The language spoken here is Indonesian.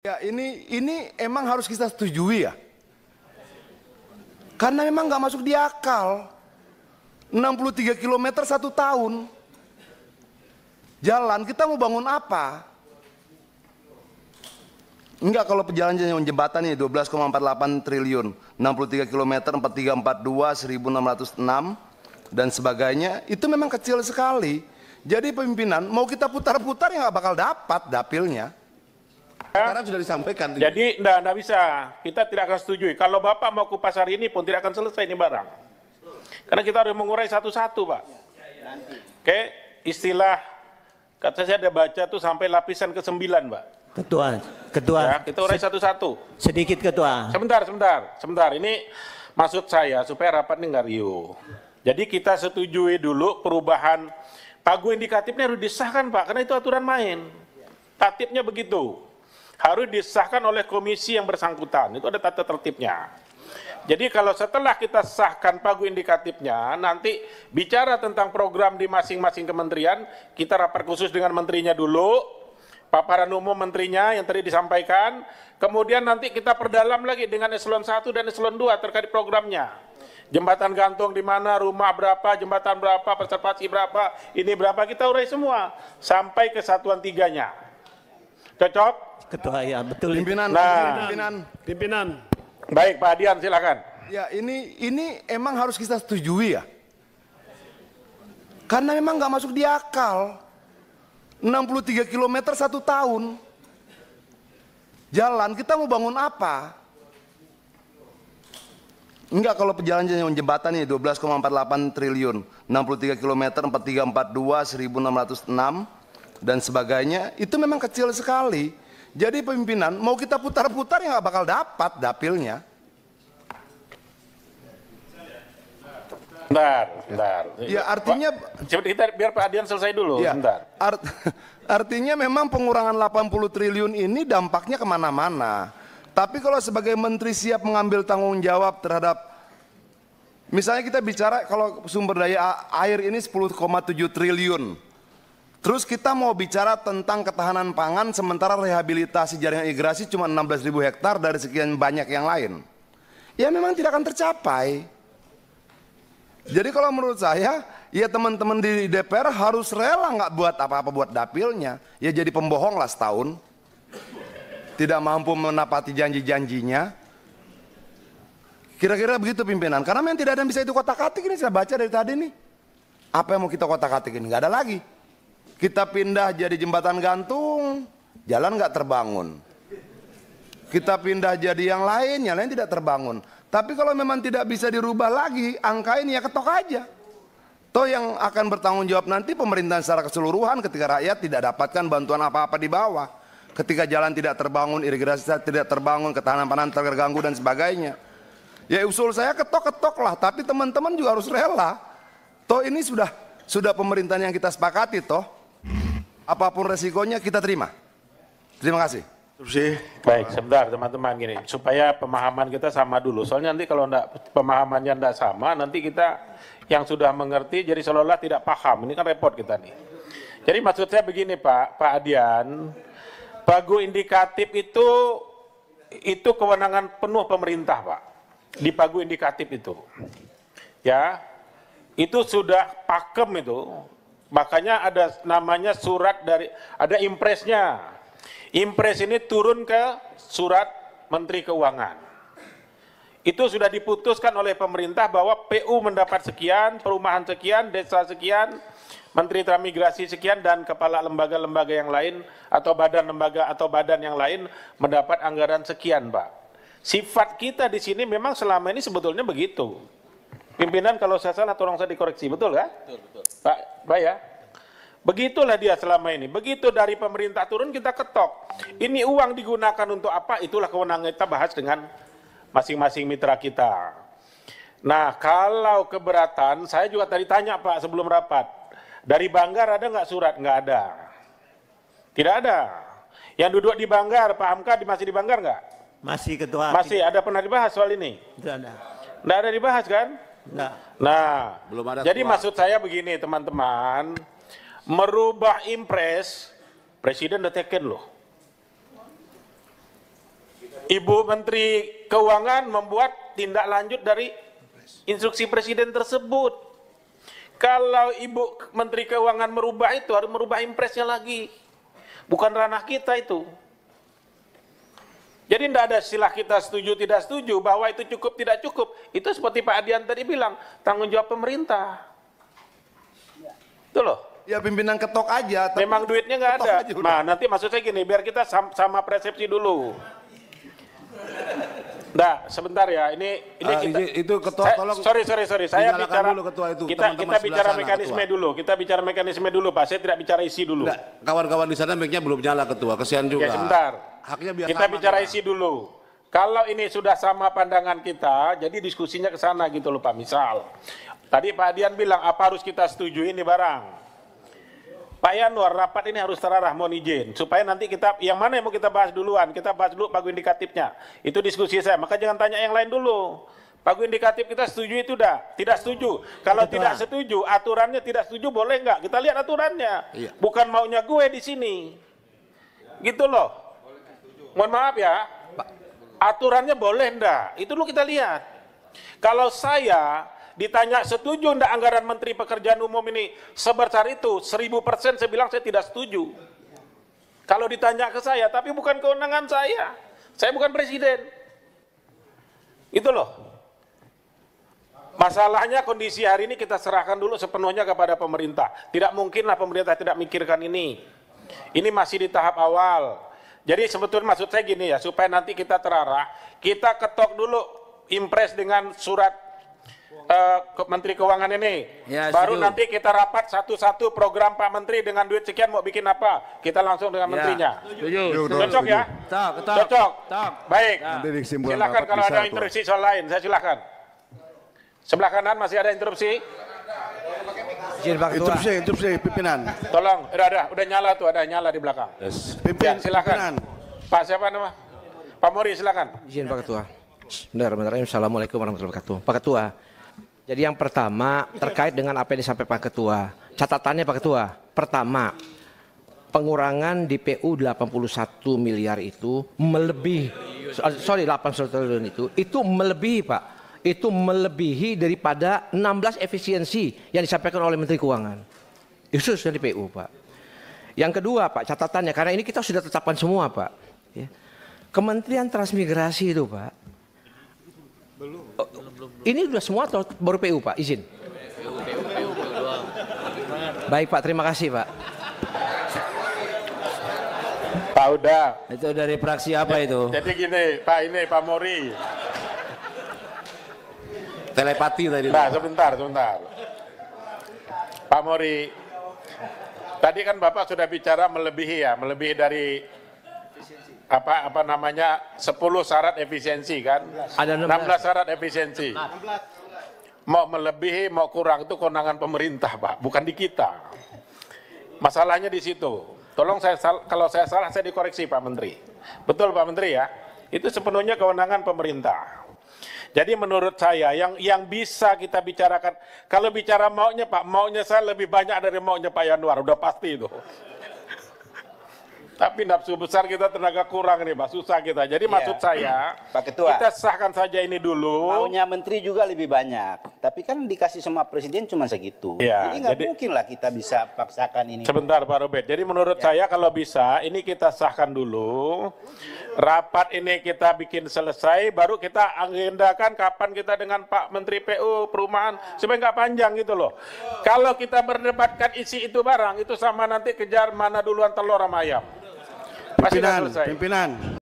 Ya ini emang harus kita setujui ya. Karena memang nggak masuk di akal. 63 km 1 tahun. Jalan kita mau bangun apa? Enggak, kalau jalan jembatan ini 12,48 triliun, 63 km 4342 1606 dan sebagainya, itu memang kecil sekali. Jadi pimpinan mau kita putar-putar ya nggak bakal dapat dapilnya. Sekarang sudah disampaikan. Jadi enggak bisa, kita tidak akan setujui. Kalau Bapak mau kupas hari ini pun tidak akan selesai ini barang. Karena kita harus mengurai satu-satu, Pak. Oke, istilah, kata saya ada baca tuh sampai lapisan ke-9, Pak. Ketua. Ya, kita urai satu-satu. Sedikit Ketua. Sebentar. Ini maksud saya supaya rapat ini nggak riuh. Jadi kita setujui dulu perubahan pagu indikatifnya harus disahkan, Pak, karena itu aturan main. Tatipnya begitu. Harus disahkan oleh komisi yang bersangkutan, itu ada tata tertibnya. Jadi kalau setelah kita sahkan pagu indikatifnya, nanti bicara tentang program di masing-masing kementerian, kita rapat khusus dengan menterinya dulu, paparan umum menterinya yang tadi disampaikan, kemudian nanti kita perdalam lagi dengan eselon 1 dan eselon 2 terkait programnya. Jembatan gantung di mana, rumah berapa, jembatan berapa, preservasi berapa, ini berapa, kita urai Semua sampai ke satuan 3-nya. Cocok? Ketua, ya betul. Pimpinan. Baik, Pak Adian silakan. Ya ini emang harus kita setujui ya. Karena memang nggak masuk di akal. 63 km 1 tahun. Jalan kita mau bangun apa? Enggak, kalau jalan jembatan ini 12,48 triliun, 63 km 4342 1606 dan sebagainya, itu memang kecil sekali. Jadi pimpinan mau kita putar-putar ya nggak bakal dapat dapilnya. Bentar. Ya artinya kita biar Pak Adian selesai dulu. ya, Bentar. Artinya memang pengurangan 80 triliun ini dampaknya kemana-mana. Tapi kalau sebagai menteri siap mengambil tanggung jawab terhadap, misalnya kita bicara kalau sumber daya air ini 10,7 triliun. Terus kita mau bicara tentang ketahanan pangan sementara rehabilitasi jaringan irigasi cuma 16.000 hektar dari sekian banyak yang lain. Ya memang tidak akan tercapai. Jadi kalau menurut saya, ya teman-teman di DPR harus rela nggak buat apa-apa buat dapilnya. Ya jadi pembohong lah setahun. Tidak mampu menepati janji-janjinya. Kira-kira begitu pimpinan. Karena memang tidak ada yang bisa itu kotak-katik, ini saya baca dari tadi nih. Apa yang mau kita kotak-katik ini? Nggak ada lagi. Kita pindah jadi jembatan gantung, jalan nggak terbangun. Kita pindah jadi yang lain tidak terbangun. Tapi kalau memang tidak bisa dirubah lagi, angka ini ya ketok aja. Toh yang akan bertanggung jawab nanti pemerintahan secara keseluruhan ketika rakyat tidak dapatkan bantuan apa-apa di bawah. Ketika jalan tidak terbangun, irigasi tidak terbangun, ketahanan pangan terganggu dan sebagainya. Ya usul saya ketok-ketok lah, tapi teman-teman juga harus rela. Toh ini sudah pemerintahan yang kita sepakati toh. Apapun resikonya kita terima. Terima kasih. Baik, sebentar teman-teman gini, supaya pemahaman kita sama dulu. Soalnya nanti kalau pemahamannya tidak sama, nanti kita yang sudah mengerti jadi seolah-olah tidak paham. Ini kan repot kita nih. Jadi maksud saya begini Pak Adian, pagu indikatif itu kewenangan penuh pemerintah Pak. Di pagu indikatif itu, ya, itu sudah pakem itu. Makanya ada namanya surat ada impresnya. Impres ini turun ke surat Menteri Keuangan. Itu sudah diputuskan oleh pemerintah bahwa PU mendapat sekian, perumahan sekian, desa sekian, Menteri Transmigrasi sekian, dan kepala lembaga-lembaga yang lain atau badan lembaga atau badan yang lain mendapat anggaran sekian, Pak. Sifat kita di sini memang selama ini sebetulnya begitu. Pimpinan kalau saya salah tolong saya dikoreksi, betul kan? Betul. Pak ya? Begitulah dia selama ini. Begitu dari pemerintah turun kita ketok. Ini uang digunakan untuk apa? Itulah kewenangan kita bahas dengan masing-masing mitra kita. Nah kalau keberatan, saya juga tadi tanya Pak sebelum rapat. Dari Banggar ada nggak surat? Nggak ada. Tidak ada. Yang duduk di Banggar, Pak Hamka masih di Banggar nggak? Masih Ketua. Masih ada, pernah dibahas soal ini? Tidak ada. Nggak ada dibahas kan? Enggak. Nah, belum ada jadi maksud saya begini teman-teman, merubah impres, Presiden udah teken loh. Ibu Menteri Keuangan membuat tindak lanjut dari instruksi Presiden tersebut. Kalau Ibu Menteri Keuangan merubah itu, harus merubah impresnya lagi. Bukan ranah kita itu. Jadi tidak ada istilah kita setuju tidak setuju, bahwa itu cukup tidak cukup. Itu seperti Pak Adian tadi bilang, tanggung jawab pemerintah. Itu loh. Ya pimpinan ketok aja. Tapi memang duitnya nggak ada. aja udah. Nah nanti maksud saya gini, biar kita sama persepsi dulu. Nah sebentar ya, ini kita, itu ketua tolong. Sorry, saya dinyalakan bicara dulu ketua itu, kita teman-teman bicara sebelah sana, mekanisme ketua. dulu. Kita bicara mekanisme dulu, Pak. Saya tidak bicara isi dulu. Enggak, kawan-kawan di sana mic-nya belum nyala ketua, kesian juga. Ya sebentar. Haknya biar Kita sama bicara kita. isi dulu. Kalau ini sudah sama pandangan kita, jadi diskusinya ke sana gitu loh Pak. Misal, tadi Pak Adian bilang apa harus kita setuju ini barang. Pak Yanwar, rapat ini harus terarah, mohon izin. Supaya nanti kita, yang mana yang mau kita bahas duluan, kita bahas dulu pagu indikatifnya. Itu diskusi saya, maka jangan tanya yang lain dulu. Pagu indikatif kita setuju itu dah, tidak setuju. Kalau tidak setuju, aturannya tidak setuju boleh nggak? Kita lihat aturannya. Iya. Bukan maunya gue di sini. Gitu loh. Mohon maaf ya, aturannya boleh ndak? Itu dulu kita lihat. Kalau saya ditanya setuju ndak anggaran Menteri Pekerjaan Umum ini sebesar itu, 1000% saya bilang saya tidak setuju. Kalau ditanya ke saya, tapi bukan kewenangan saya. Saya bukan presiden. Itu loh. Masalahnya kondisi hari ini kita serahkan dulu sepenuhnya kepada pemerintah. Tidak mungkinlah pemerintah tidak mikirkan ini. Ini masih di tahap awal. Jadi sebetulnya maksud saya gini ya, supaya nanti kita terarah, kita ketok dulu impres dengan surat Menteri Keuangan ini. Ya, baru setuju. nanti kita rapat satu-satu program Pak Menteri dengan duit sekian mau bikin apa. Kita langsung dengan menterinya. Cocok ya? Cocok. Baik. Nanti disimpulan Silakan rapat kalau bisa, ada Tuan. interupsi soal lain, saya silakan. Sebelah kanan masih ada interupsi? Izin Pak Ketua. Interupsi pimpinan. Tolong, udah nyala tuh, ada nyala di belakang. Ya, silakan. Pak siapa nama? Pak Mori silakan. Izin Pak Ketua. Bentar. Assalamualaikum warahmatullahi wabarakatuh. Pak Ketua, jadi yang pertama terkait dengan apa yang disampaikan Pak Ketua. Catatannya Pak Ketua, pertama, pengurangan DPU 81 miliar itu melebihi, 81 triliun itu melebihi Pak. Itu melebihi daripada 16 efisiensi yang disampaikan oleh Menteri Keuangan. Khusus dari DPU Pak. Yang kedua Pak, catatannya, karena ini kita sudah tetapkan semua Pak. Ya. Kementerian Transmigrasi itu Pak. Ini sudah semua atau baru PU Pak? Izin. Baik Pak, terima kasih Pak. Pak udah. Itu dari fraksi apa itu? Jadi gini, Pak ini Pak Mori. Telepati tadi. Nah, sebentar. Pak Mori. Tadi kan Bapak sudah bicara melebihi dari apa namanya 10 syarat efisiensi kan? Ada 16 syarat efisiensi. Mau melebihi mau kurang itu kewenangan pemerintah, Pak, bukan di kita. Masalahnya di situ. Tolong kalau saya salah saya dikoreksi Pak Menteri. Betul Pak Menteri ya? Itu sepenuhnya kewenangan pemerintah. Jadi menurut saya yang bisa kita bicarakan, kalau bicara maunya Pak, maunya saya lebih banyak dari maunya Pak Yanwar, udah pasti itu. Tapi nafsu besar kita tenaga kurang nih Pak, susah kita. Jadi maksud saya, Pak Ketua, kita sahkan saja ini dulu. maunya menteri juga lebih banyak. Tapi kan dikasih sama presiden cuma segitu. Ya, jadi nggak jadi- mungkin lah kita bisa paksakan ini. Sebentar Pak Robert, jadi menurut saya kalau bisa ini kita sahkan dulu, rapat ini kita bikin selesai, baru kita agendakan kapan kita dengan Pak Menteri PU Perumahan, supaya nggak panjang gitu loh. Kalau kita berdebatkan isi itu barang, itu sama nanti kejar mana duluan telur sama ayam. Pasti nggak selesai. Pimpinan.